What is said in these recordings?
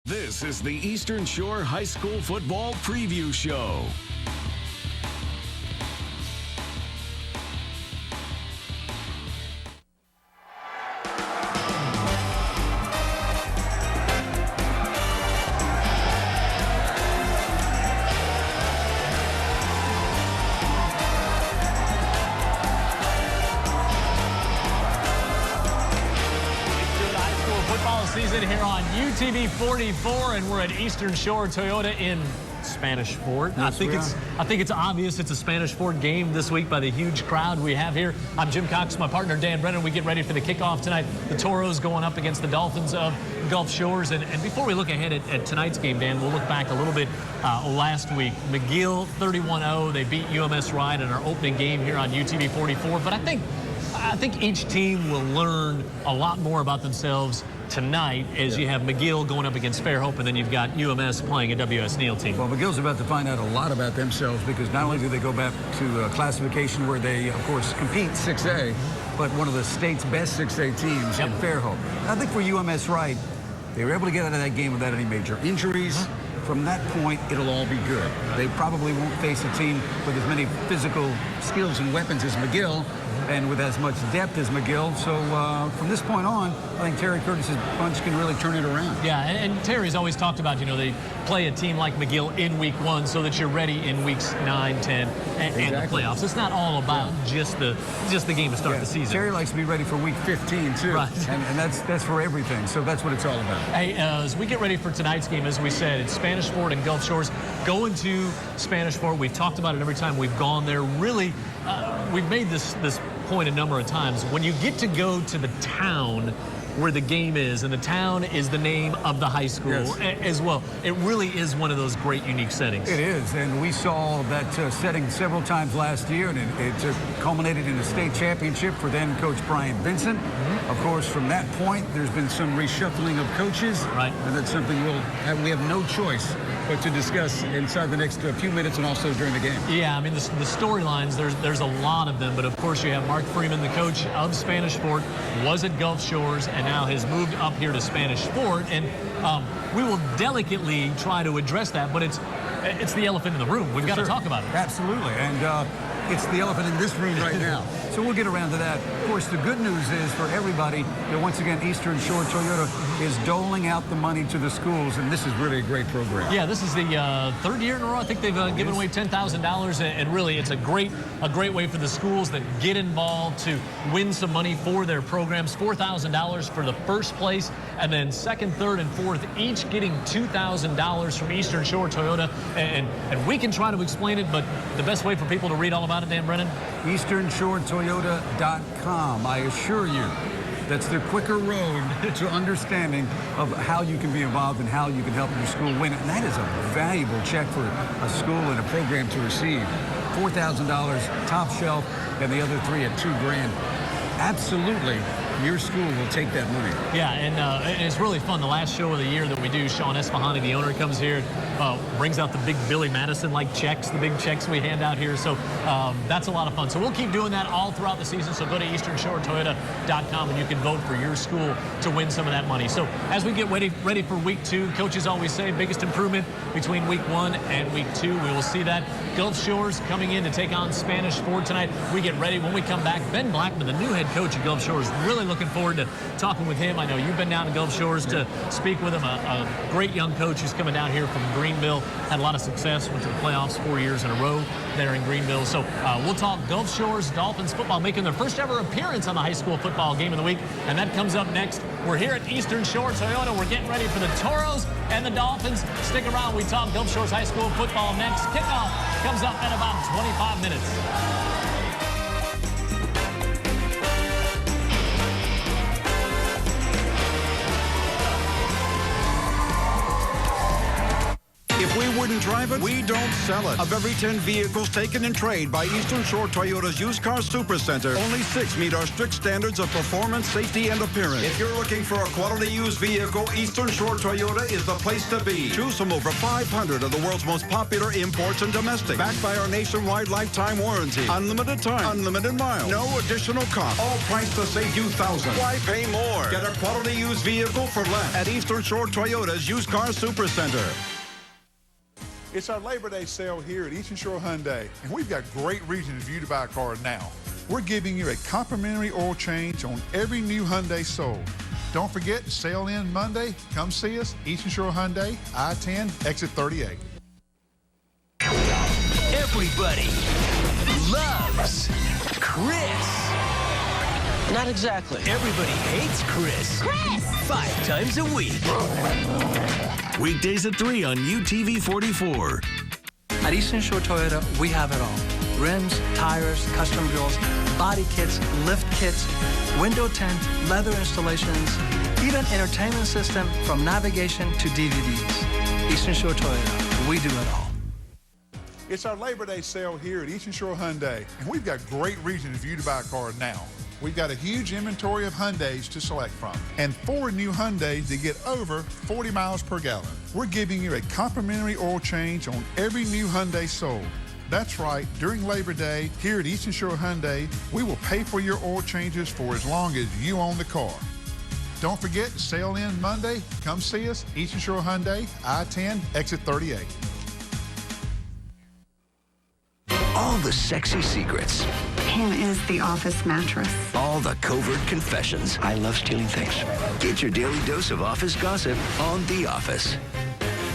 This is the Eastern Shore High School Football Preview Show. Season here on UTV 44, and we're at Eastern Shore Toyota in Spanish Fort. Yes, I think it's obvious it's a Spanish Fort game this week by the huge crowd we have here. I'm Jim Cox, my partner Dan Brennan. We get ready for the kickoff tonight. The Toros going up against the Dolphins of Gulf Shores. And before we look ahead at tonight's game, Dan, we'll look back a little bit last week. McGill 31-0. They beat UMS Ride in our opening game here on UTV 44. But I think each team will learn a lot more about themselves tonight as you have McGill going up against Fairhope, and then you've got UMS playing a W.S. Neal team. Well, McGill's about to find out a lot about themselves, because not only do they go back to classification where they, of course, compete 6A, but one of the state's best 6A teams in Fairhope. I think for UMS Wright, they were able to get out of that game without any major injuries. From that point, it'll all be good. They probably won't face a team with as many physical skills and weapons as McGill, and with as much depth as McGill. So from this point on, I think Terry Curtis's bunch can really turn it around. Yeah, and Terry's always talked about, they play a team like McGill in week 1 so that you're ready in weeks 9, 10, and the playoffs. It's not all about just the game to start the season. Terry likes to be ready for week 15 too, right. and that's for everything. So that's what it's all about. Hey, as we get ready for tonight's game, as we said, it's Spanish Fort and Gulf Shores. Going to Spanish Fort, we've talked about it every time we've gone there. Really, we've made this point a number of times. When you get to go to the town where the game is, and the town is the name of the high school as well, it really is one of those great unique settings. It is, and we saw that setting several times last year, and it culminated in a state championship for then Coach Brian Vincent. Of course, from that point, there's been some reshuffling of coaches, and that's something we have no choice but to discuss inside the next few minutes and also during the game. Yeah, I mean, the storylines, there's a lot of them, but of course you have Mark Freeman, the coach of Spanish Fort, was at Gulf Shores and now has moved up here to Spanish Fort, and we will delicately try to address that, but it's the elephant in the room. We've got to talk about it. Absolutely, and it's the elephant in this room right now. So we'll get around to that. Of course, the good news is for everybody that once again, Eastern Shore Toyota is doling out the money to the schools, and this is really a great program. Yeah, this is the third year in a row. I think they've given away $10,000, and really it's a great way for the schools that get involved to win some money for their programs. $4,000 for the first place, and then second, third, and fourth, each getting $2,000 from Eastern Shore Toyota. And we can try to explain it, but the best way for people to read all about it, Dan Brennan? EasternShoreToyota.com. I assure you, that's the quicker road to understanding of how you can be involved and how you can help your school win. And that is a valuable check for a school and a program to receive. $4,000 top shelf, and the other three at $2,000. Absolutely, your school will take that money. Yeah, and it's really fun. The last show of the year that we do, Sean Espahani, the owner, comes here, brings out the big Billy Madison-like checks, the big checks we hand out here. So that's a lot of fun. So we'll keep doing that all throughout the season. So go to EasternShoreToyota.com and you can vote for your school to win some of that money. So as we get ready for week 2, coaches always say biggest improvement between week 1 and week 2. We will see that. Gulf Shores coming in to take on Spanish Fort tonight. We get ready. When we come back, Ben Blackman, the new head coach at Gulf Shores, really looking forward to talking with him. I know you've been down to Gulf Shores to speak with him, a great young coach who's coming down here from Greenville, had a lot of success, went to the playoffs 4 years in a row there in Greenville. So we'll talk Gulf Shores Dolphins football, making their first ever appearance on the high school football game of the week, and that comes up next. We're here at Eastern Shore Toyota. We're getting ready for the Toros and the Dolphins. Stick around. We talk Gulf Shores High School football next. Kickoff comes up in about 25 minutes. If We wouldn't drive it. We don't sell it. Of every 10 vehicles taken in trade by Eastern Shore Toyota's Used Car Supercenter, only 6 meet our strict standards of performance, safety, and appearance. If you're looking for a quality used vehicle, Eastern Shore Toyota is the place to be. Choose from over 500 of the world's most popular imports and domestic. Backed by our nationwide lifetime warranty. Unlimited time. Unlimited miles. No additional cost. All priced to save you thousands. Why pay more? Get a quality used vehicle for less at Eastern Shore Toyota's Used Car Supercenter. It's our Labor Day sale here at Eastern Shore Hyundai, and we've got great reasons for you to buy a car now. We're giving you a complimentary oil change on every new Hyundai sold. Don't forget, sale ends Monday. Come see us, Eastern Shore Hyundai, I-10, exit 38. Everybody loves Chris. Not exactly. Everybody hates Chris. Chris! 5 times a week. Weekdays at 3 on UTV 44. At Eastern Shore Toyota, we have it all. Rims, tires, custom grills, body kits, lift kits, window tint, leather installations, even entertainment system from navigation to DVDs. Eastern Shore Toyota, we do it all. It's our Labor Day sale here at Eastern Shore Hyundai, and we've got great reasons for you to buy a car now. We've got a huge inventory of Hyundais to select from, and 4 new Hyundais that get over 40 miles per gallon. We're giving you a complimentary oil change on every new Hyundai sold. That's right, during Labor Day, here at Eastern Shore Hyundai, we will pay for your oil changes for as long as you own the car. Don't forget, sale ends Monday. Come see us, Eastern Shore Hyundai, I-10, exit 38. All the sexy secrets. Pam is the office mattress. All the covert confessions. I love stealing things. Get your daily dose of office gossip on The Office.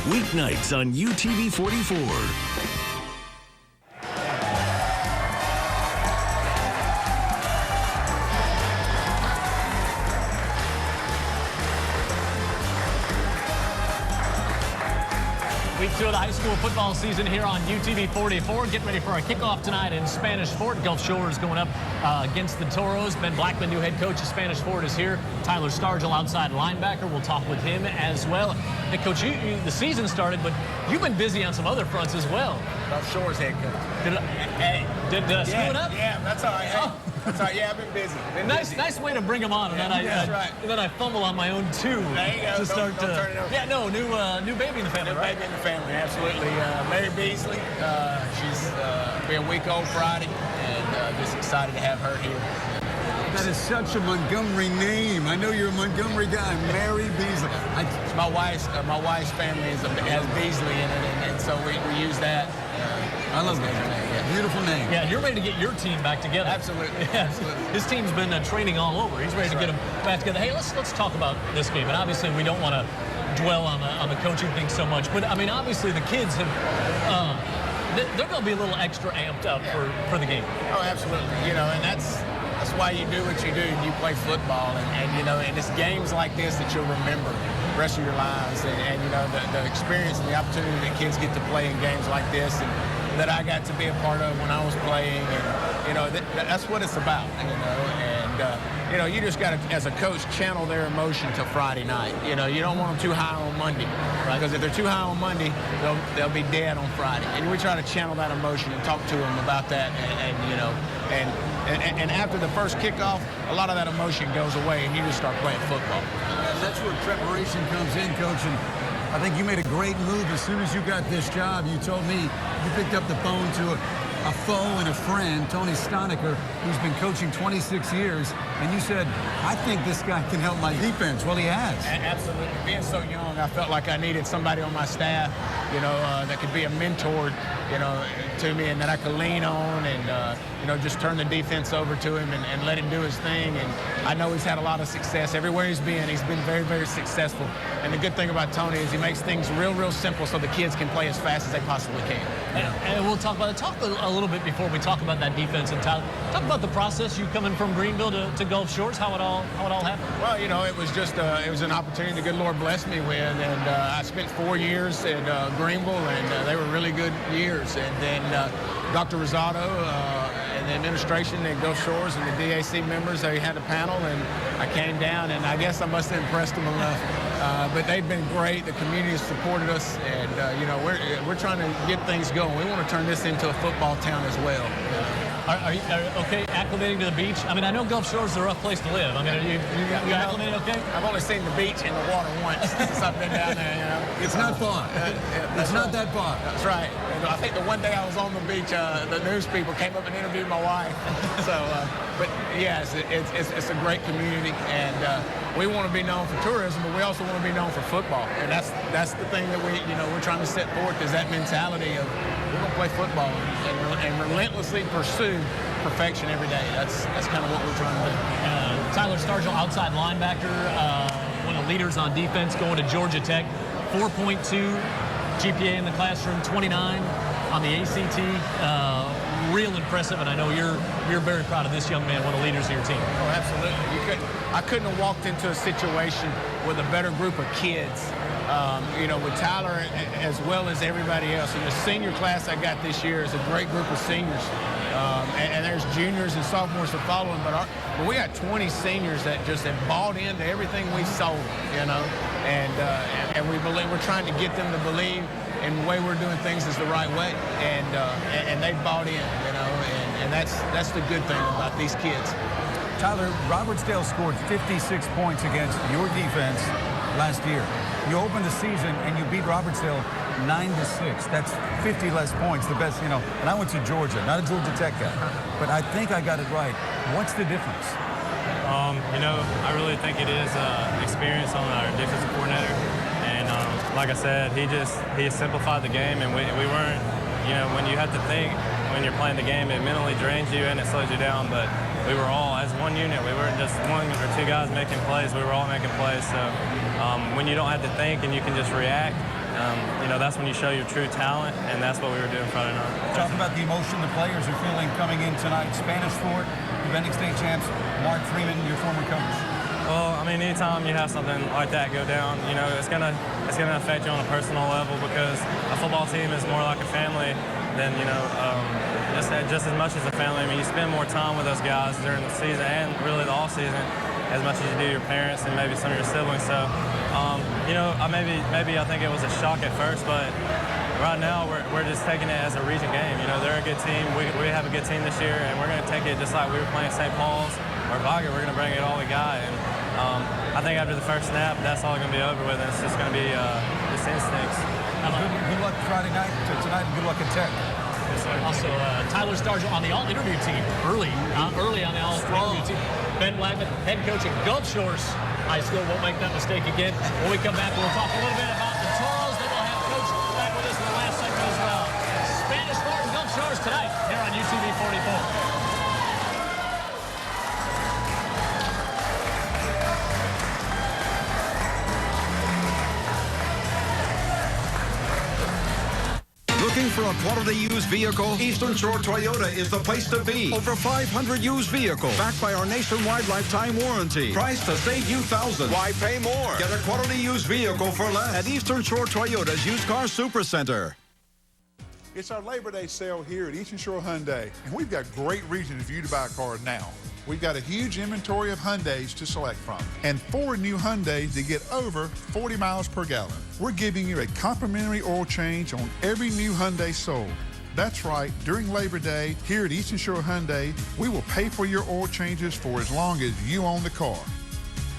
Weeknights on UTV 44. Week 2 of the high school football season here on UTV 44. Getting ready for a kickoff tonight in Spanish Fort. Gulf Shores going up against the Toros. Ben Blackman, new head coach of Spanish Fort, is here. Tyler Stargell, outside linebacker. We'll talk with him as well. Hey, Coach, the season started, but you've been busy on some other fronts as well. Gulf Shores head coach. Did I screw it up? Yeah, that's all right. Hey, that's all right. Yeah, I've been busy. Nice way to bring him on, and then I fumble on my own too. There you go. To start don't turn it over. Yeah, no, new baby in the family. New baby in the family, absolutely. Mary Beasley, she's be a week old Friday, and just excited to have her here. That is such a Montgomery name. I know you're a Montgomery guy, Mary Beasley. My wife's family has Beasley in it, and so we use that. I love that. Yeah. Beautiful name. Yeah, you're ready to get your team back together. Absolutely. Yeah. Absolutely. His team's been training all over. He's ready to get them back together. Hey, let's talk about this game. And obviously, we don't want to dwell on the coaching thing so much. But I mean, obviously, the kids have they're going to be a little extra amped up for the game. Oh, absolutely. You know, and that's why you do what you do. You play football, and you know, and it's games like this that you'll remember the rest of your lives, and you know, the experience and the opportunity that kids get to play in games like this, and that I got to be a part of when I was playing, and you know, that's what it's about, you know, and you know, you just got to, as a coach, channel their emotion till Friday night. You know, you don't want them too high on Monday, right? Because if they're too high on Monday, they'll be dead on Friday, and we try to channel that emotion and talk to them about that, and you know, and after the first kickoff, a lot of that emotion goes away, and you just start playing football. That's where preparation comes in, Coach. And I think you made a great move as soon as you got this job. You told me you picked up the phone to a foe and a friend, Tony Stoniker, who's been coaching 26 years, and you said, I think this guy can help my defense. Well, he has. Absolutely. Being so young, I felt like I needed somebody on my staff, you know, that could be a mentor, you know, to me, and that I could lean on and, you know, just turn the defense over to him and let him do his thing. And I know he's had a lot of success. Everywhere he's been very, very successful. And the good thing about Tony is he makes things real, real simple so the kids can play as fast as they possibly can. You know? And we'll talk about it. Talk a little bit before we talk about that defense and talk about the process. You coming from Greenville to Gulf Shores, how it all happened. Well, you know, it was just it was an opportunity the good Lord blessed me with, and I spent 4 years at Greenville, and they were really good years. And then Dr. Rosado, and the administration at Gulf Shores and the DAC members, they had a panel, and I came down, and I guess I must have impressed them enough. But they've been great. The community has supported us, and we're trying to get things going. We want to turn this into a football town as well. Are you okay acclimating to the beach? I mean, I know Gulf Shores is a rough place to live. I mean, are you acclimated okay? I've only seen the beach and the water once since I've been down there. It's not far. It's not that far. That's right. I think the one day I was on the beach, the news people came up and interviewed my wife. But yes, it's a great community, and we want to be known for tourism, but we also want to be known for football, and that's the thing that we're trying to set forth, is that mentality of we're going to play football and relentlessly pursue perfection every day. That's kind of what we're trying to do. Tyler Stargell, outside linebacker, one of the leaders on defense, going to Georgia Tech, 4.2 GPA in the classroom, 29 on the ACT. Real impressive, and I know you're very proud of this young man, one of the leaders of your team. Oh, absolutely. I couldn't have walked into a situation with a better group of kids. With Tyler as well as everybody else. And the senior class I got this year is a great group of seniors. And there's juniors and sophomores that follow them, but we got 20 seniors that just have bought into everything we sold, and we believe, we're trying to get them to believe in the way we're doing things is the right way, and they bought in, and that's the good thing about these kids. Tyler, Robertsdale scored 56 points against your defense last year. You opened the season and you beat Robertsdale 9-6. That's 50 less points, the best, And I went to Georgia, not a Georgia Tech guy, but I think I got it right. What's the difference? I really think it is experience on our defensive coordinator. And like I said, he simplified the game, and we weren't, when you have to think, when you're playing the game, it mentally drains you and it slows you down, but we were all as one unit. We weren't just one or two guys making plays. We were all making plays. So when you don't have to think and you can just react, that's when you show your true talent, and that's what we were doing Friday night. Talk about the emotion the players are feeling coming in tonight. Spanish Fort, defending state champs, Mark Freeman, your former coach. Well, I mean, anytime you have something like that go down, it's gonna affect you on a personal level, because a football team is more like a family than just as much as a family. I mean, you spend more time with those guys during the season and really the off season as much as you do your parents and maybe some of your siblings. So, maybe I think it was a shock at first, but right now we're just taking it as a region game. They're a good team. We have a good team this year, and we're going to take it just like we were playing St. Paul's or Vaga. We're going to bring it all we got. And I think after the first snap, that's all going to be over with, and it's just going to be just instincts. Good luck Friday night tonight, and good luck at Tech. Also, Tyler Stargell on the all-interview team, early on the all-interview team. Ben Wagman, head coach at Gulf Shores High School, won't make that mistake again. When we come back, we'll talk a little bit about the Toros. Then we'll have Coach back with us in the last segment as well. Spanish Fort and Gulf Shores tonight here on UTV 44. Looking for a quality used vehicle? Eastern Shore Toyota is the place to be. Over 500 used vehicles backed by our nationwide lifetime warranty. Price to save you thousands. Why pay more? Get a quality used vehicle for less at Eastern Shore Toyota's Used Car Supercenter. It's our Labor Day sale here at Eastern Shore Hyundai, and we've got great reasons for you to buy a car now. We've got a huge inventory of Hyundais to select from, and 4 new Hyundais to get over 40 miles per gallon. We're giving you a complimentary oil change on every new Hyundai sold. That's right, during Labor Day, here at Eastern Shore Hyundai, we will pay for your oil changes for as long as you own the car.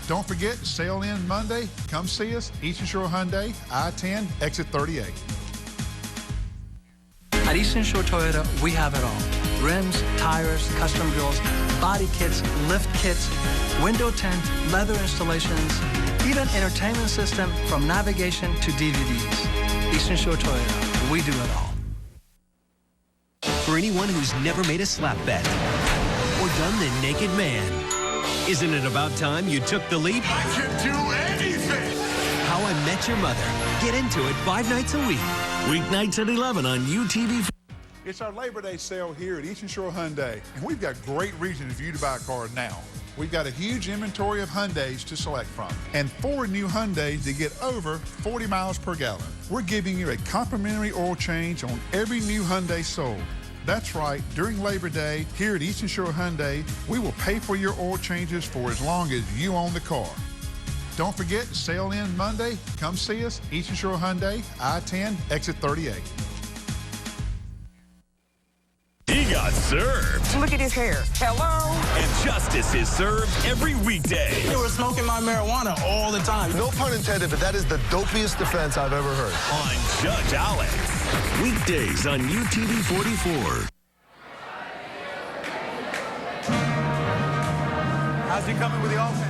Don't forget, sale ends Monday. Come see us, Eastern Shore Hyundai, I-10, exit 38. At Eastern Shore Toyota, we have it all. Rims, tires, custom grills, body kits, lift kits, window tint, leather installations, even entertainment system from navigation to DVDs. Eastern Shore Toyota, we do it all. For anyone who's never made a slap bet or done the naked man, isn't it about time you took the leap? I can do anything! How I Met Your Mother. Get into it 5 nights a week. Weeknights at 11 on UTV. It's our Labor Day sale here at Eastern Shore Hyundai, and we've got great reasons for you to buy a car now. We've got a huge inventory of Hyundais to select from, and 4 new Hyundais to get over 40 miles per gallon. We're giving you a complimentary oil change on every new Hyundai sold. That's right. During Labor Day, here at Eastern Shore Hyundai, we will pay for your oil changes for as long as you own the car. Don't forget, sale ends Monday. Come see us, Eastern Shore Hyundai, I-10, exit 38. He got served. Look at his hair. Hello? And justice is served every weekday. They were smoking my marijuana all the time. No pun intended, but that is the dopiest defense I've ever heard. On Judge Alex. Weekdays on UTV 44. How's he coming with the offense?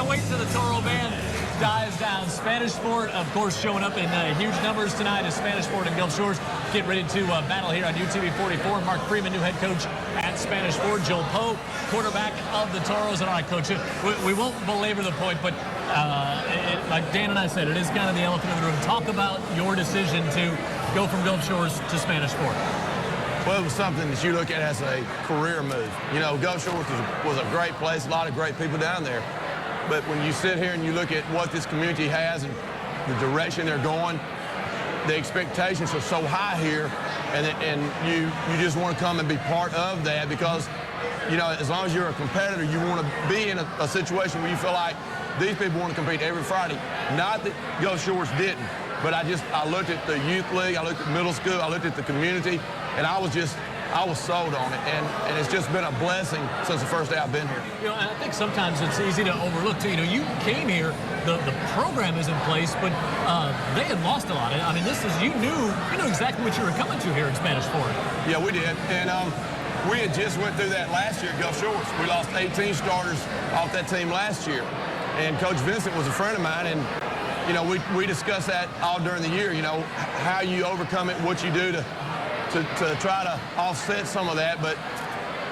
Wait till the Toro Band dies down. Spanish Fort, of course, showing up in huge numbers tonight as Spanish Fort and Gulf Shores get ready to battle here on UTV 44. Mark Freeman, new head coach at Spanish Fort. Joel Poe, quarterback of the Toros. And all right, Coach, we won't belabor the point, but like Dan and I said, it is kind of the elephant in the room. Talk about your decision to go from Gulf Shores to Spanish Fort. Well, it was something that you look at as a career move. You know, Gulf Shores was a great place, a lot of great people down there. But when you sit here and you look at what this community has and the direction they're going, the expectations are so high here, and you just want to come and be part of that because, you know, as long as you're a competitor, you want to be in a situation where you feel like these people want to compete every Friday. Not that Gulf Shores didn't, but I looked at the youth league, I looked at middle school, I looked at the community, and I was sold on it, and it's just been a blessing since the first day I've been here. You know, I think sometimes it's easy to overlook, too. You know, you came here, the program is in place, but they had lost a lot. I mean, you knew exactly what you were coming to here in Spanish Fort. Yeah, we did, and we had just went through that last year at Gulf Shores. We lost 18 starters off that team last year, and Coach Vincent was a friend of mine, and, you know, we discussed that all during the year, you know, how you overcome it, what you do to try to offset some of that, but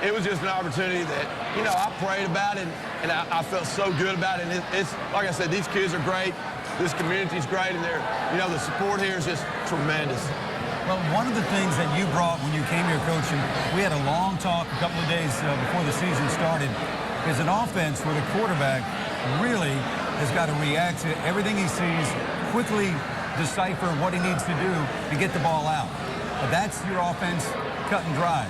it was just an opportunity that, you know, I prayed about it, and I felt so good about it. And it's like I said, these kids are great, this community's great, and you know, the support here is just tremendous. Well, one of the things that you brought when you came here, Coach, and we had a long talk a couple of days before the season started, is an offense where the quarterback really has got to react to everything he sees, quickly decipher what he needs to do to get the ball out. But that's your offense, cut and dry.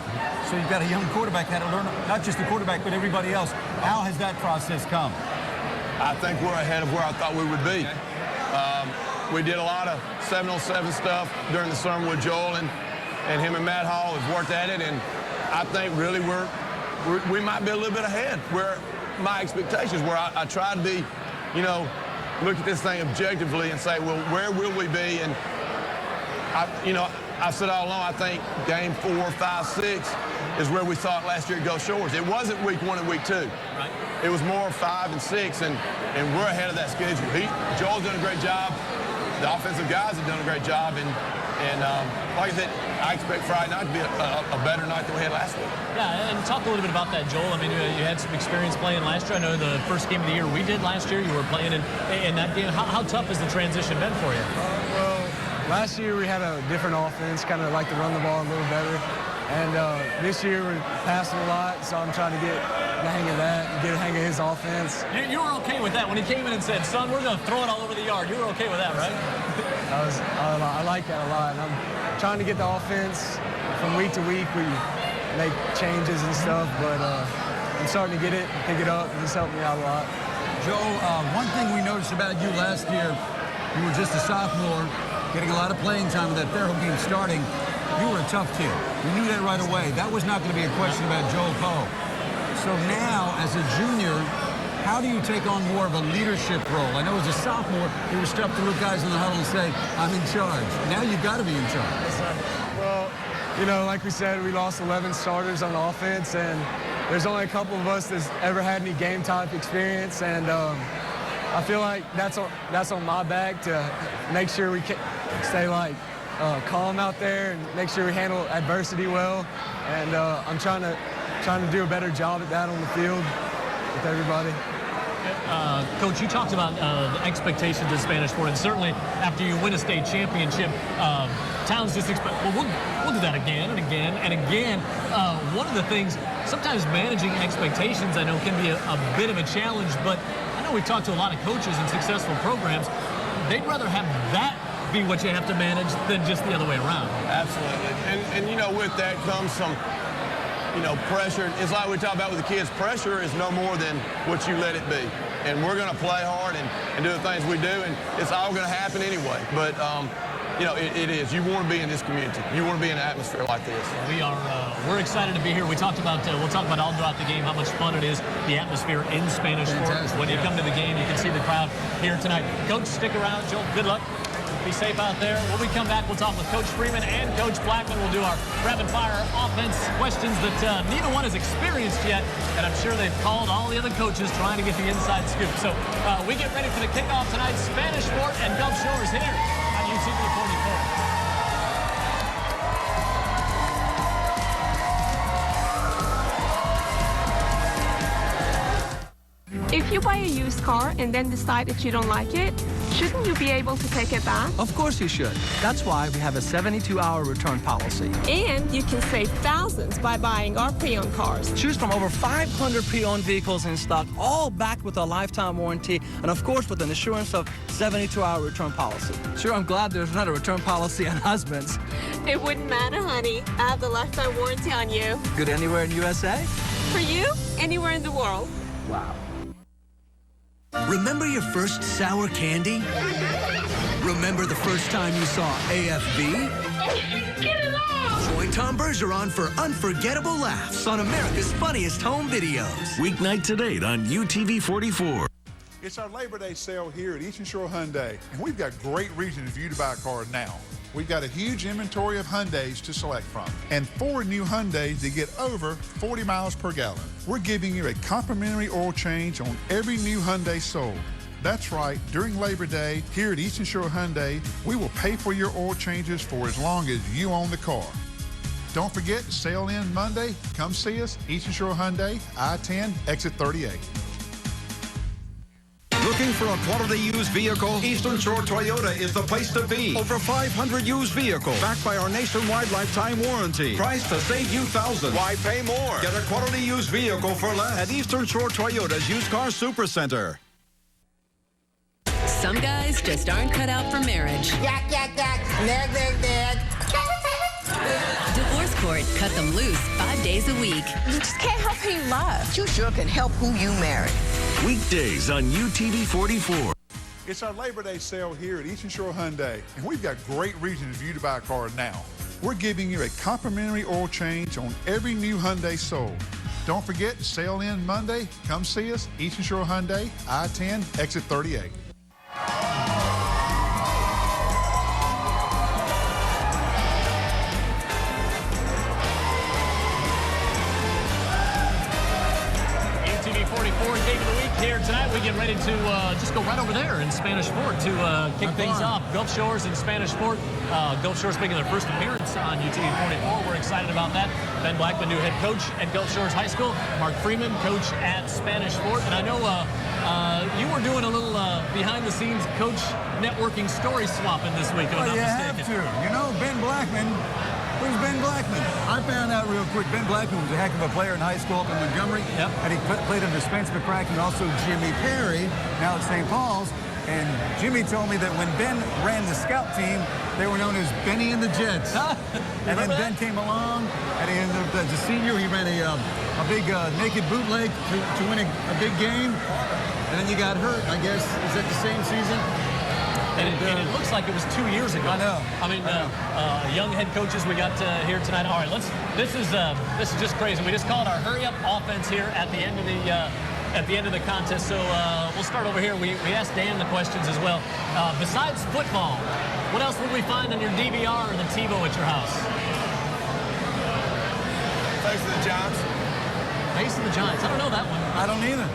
So you've got a young quarterback that had to learn, not just the quarterback, but everybody else. How has that process come? I think we're ahead of where I thought we would be. We did a lot of 7-on-7 stuff during the summer with Joel, and him and Matt Hall have worked at it, and I think really we might be a little bit ahead where my expectations were. I tried to be, you know, look at this thing objectively and say, well, where will we be? And I said all along, I think game 4, 5, 6 is where we saw it last year at Gulf Shores. It wasn't week 1 and week 2. Right. It was more 5 and 6, and we're ahead of that schedule. Joel's done a great job. The offensive guys have done a great job, and like I said, I expect Friday night to be a better night than we had last week. Yeah, and talk a little bit about that, Joel. I mean, you had some experience playing last year. I know the first game of the year we did last year, you were playing in that game. How tough has the transition been for you? Well, last year we had a different offense, kind of like to run the ball a little better. And this year we're passing a lot, so I'm trying to get the hang of that and get a hang of his offense. You were okay with that when he came in and said, son, we're going to throw it all over the yard. You were okay with that, right? I like that a lot. And I'm trying to get the offense from week to week. We make changes and stuff, but I'm starting to get it, pick it up, and it's helped me out a lot. Joel, one thing we noticed about you last year, you were just a sophomore, getting a lot of playing time with that Fairhope game starting. You were a tough kid. We knew that right away. That was not going to be a question about Joel Poe. So now, as a junior, how do you take on more of a leadership role? I know as a sophomore, you were stuck to look guys in the huddle and say, I'm in charge. Now you've got to be in charge. Well, you know, like we said, we lost 11 starters on offense, and there's only a couple of us that's ever had any game-type experience, and I feel like that's on my back to make sure we stay, like, calm out there and make sure we handle adversity well. And I'm trying to do a better job at that on the field with everybody. Coach, you talked about the expectations of Spanish Fort, and certainly after you win a state championship, towns just expect, well, we'll do that again and again and again. One of the things, sometimes managing expectations, I know, can be a bit of a challenge, but I know we've talked to a lot of coaches in successful programs. They'd rather have that be what you have to manage than just the other way around. Absolutely. And you know, with that comes some, you know, pressure. It's like we talk about with the kids. Pressure is no more than what you let it be. And we're going to play hard and do the things we do, and it's all going to happen anyway. But, you know, it is. You want to be in this community. You want to be in an atmosphere like this. We're excited to be here. We'll talk about all throughout the game how much fun it is, the atmosphere in Spanish Fort. When you come to the game, you can see the crowd here tonight. Coach, stick around. Joel, good luck. Be safe out there. When we come back, we'll talk with Coach Freeman and Coach Blackman. We'll do our rapid-fire offense questions that neither one has experienced yet, and I'm sure they've called all the other coaches trying to get the inside scoop. So we get ready for the kickoff tonight. Spanish Fort and Gulf Shores here on UTV 44. If you buy a used car and then decide that you don't like it, shouldn't you be able to take it back? Of course you should. That's why we have a 72-hour return policy. And you can save thousands by buying our pre-owned cars. Choose from over 500 pre-owned vehicles in stock, all backed with a lifetime warranty, and of course with an assurance of 72-hour return policy. Sure, I'm glad there's not a return policy on husbands. It wouldn't matter, honey. I have the lifetime warranty on you. Good anywhere in USA? For you, anywhere in the world. Wow. Remember your first sour candy? Remember the first time you saw AFV? Get it off! Join Tom Bergeron for unforgettable laughs on America's Funniest Home Videos. Weeknights at 8 on UTV 44. It's our Labor Day sale here at Eastern Shore Hyundai, and we've got great reasons for you to buy a car now. We've got a huge inventory of Hyundais to select from, and 4 new Hyundais to get over 40 miles per gallon. We're giving you a complimentary oil change on every new Hyundai sold. That's right, during Labor Day, here at Eastern Shore Hyundai, we will pay for your oil changes for as long as you own the car. Don't forget, sale ends Monday. Come see us, Eastern Shore Hyundai, I-10, exit 38. Looking for a quality used vehicle? Eastern Shore Toyota is the place to be. Over 500 used vehicles backed by our nationwide lifetime warranty. Priced to save you thousands. Why pay more? Get a quality used vehicle for less at Eastern Shore Toyota's Used Car Supercenter. Some guys just aren't cut out for marriage. Yak, yak, yak. Nag, nag, nag. Divorce Court cut them loose 5 days a week. You just can't help who you love. You sure can help who you marry. Weekdays on UTV 44. It's our Labor Day sale here at Eastern Shore Hyundai, and we've got great reasons for you to buy a car now. We're giving you a complimentary oil change on every new Hyundai sold. Don't forget, sale ends Monday. Come see us, Eastern Shore Hyundai, I-10, exit 38. Game of the week here tonight. We get ready to just go right over there in Spanish Fort to kick things off. Gulf Shores and Spanish Fort. Gulf Shores making their first appearance on UTV 44. We're excited about that. Ben Blackman, new head coach at Gulf Shores High School. Mark Freeman, coach at Spanish Fort. And I know you were doing a little behind-the-scenes coach networking story swapping this week. Well, you have to. You know, Ben Blackman. Where's Ben Blackman? I found out real quick. Ben Blackman was a heck of a player in high school up in Montgomery. Yep. And he played under Spence McCracken and also Jimmy Perry, now at St. Paul's. And Jimmy told me that when Ben ran the scout team, they were known as Benny and the Jets. And then Ben came along, and he ended up as a senior. He ran a big naked bootleg to win a big game. And then you got hurt, I guess. Is that the same season? And it looks like it was 2 years ago. I know. I mean, young head coaches we got here tonight. All right, this is just crazy. We just called our hurry up offense here at the end of the contest. So we'll start over here. We asked Dan the questions as well. Besides football, what else would we find on your DVR or the TiVo at your house? Face of the Giants. Face of the Giants. I don't know that one. I don't either.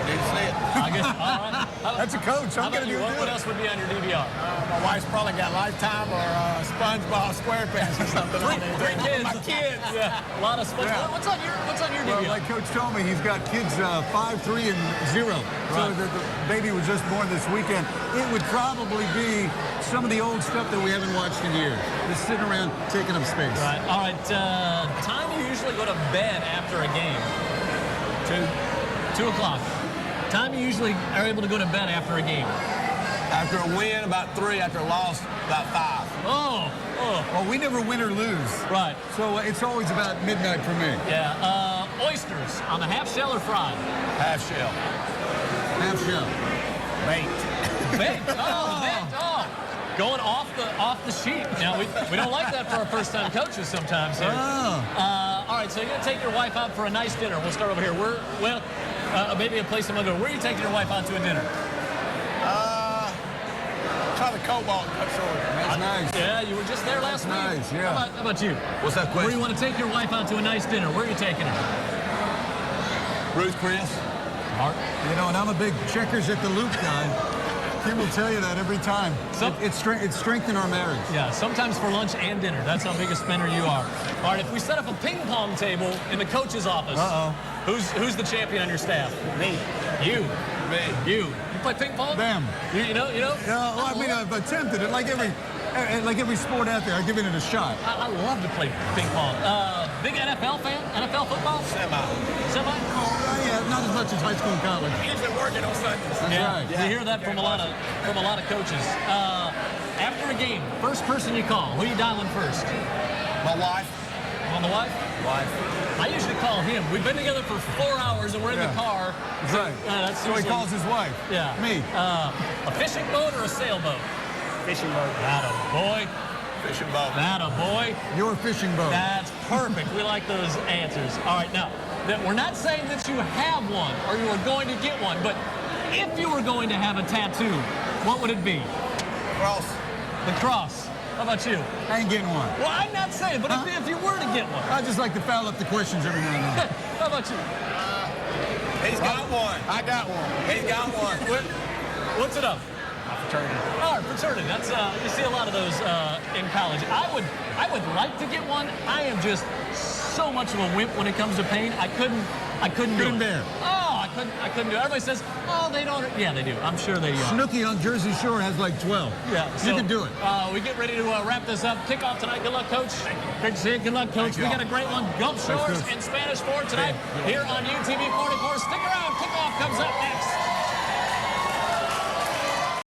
Didn't see it. I guess. All right. That's a coach. I'm going to do it. What else would be on your DVR? My wife's probably got Lifetime or SpongeBob SquarePants or something. Three kids. My kids. Yeah, a lot of SpongeBob. Yeah. What's on your Well, DVR? like Coach told me, he's got kids 5, 3, and 0. So Right. the baby was just born this weekend. It would probably be some of the old stuff that we haven't watched in years. Just sitting around taking up space. Right. All right. Time you usually go to bed after a game? 2 o'clock. Time you usually are able to go to bed after a game? After a win, about 3. After a loss, about 5. Oh. Well, we never win or lose. Right. So it's always about midnight for me. Yeah. Oysters on the half shell or fried? Half shell. Half shell. Baked. Baked. Baked. Going off the sheet. Now we don't like that for our first-time coaches sometimes here. All right, so you're gonna take your wife out for a nice dinner. We'll start over here. Maybe a place I'm gonna go. Where are you taking your wife out to a dinner? Try the Cobalt in Gulf Shores. That's nice. Yeah, you were just there last week. Nice, yeah. How about you? What's that question? Where do you want to take your wife out to a nice dinner? Where are you taking her? Ruth Chris. Mark? You know, and I'm a big checkers at the loop guy. Kim will tell you that every time. It's strengthened our marriage. Yeah, sometimes for lunch and dinner. That's how big a spender you are. All right, if we set up a ping pong table in the coach's office, who's the champion on your staff? Me. You. Me. You play ping pong? Them. You know? Well, I mean, I've attempted it. Like every sport out there, I've given it a shot. I love to play ping pong. Big NFL fan? NFL football? Semi? Yeah, not as much as high school and college. He's been working on Sundays. That's right. You hear that from a lot of coaches. After a game, first person you call, who are you dialing first? My wife. On the wife? Wife. I usually call him. We've been together for 4 hours and we're in the car. That's right. So he calls his wife. Yeah. Me. A fishing boat or a sailboat? Fishing boat. That a boy. Fishing boat. That a boy. Your fishing boat. That's perfect. We like those answers. All right, now, we're not saying that you have one or you are going to get one, but if you were going to have a tattoo, what would it be? Cross. The cross. How about you? I ain't getting one. Well, I'm not saying, but if you were to get one. I just like to foul up the questions every now and then. How about you? He's got one. I got one. He's got one. What's it up? Fraternity. Oh, fraternity. That's you see a lot of those in college. I would like to get one. I am just so much of a wimp when it comes to pain. I couldn't do it. Bear. Oh, I couldn't do it. Everybody says, oh, they don't. Yeah, they do. I'm sure they do. Snooki on Jersey Shore has like 12. Yeah, You can do it. We get ready to wrap this up. Kickoff tonight. Good luck, Coach. Great to see you. Good luck, Coach. We got a great one. Gulf Shores and Spanish Fort tonight here on UTV 44. Stick around. Kickoff comes up next.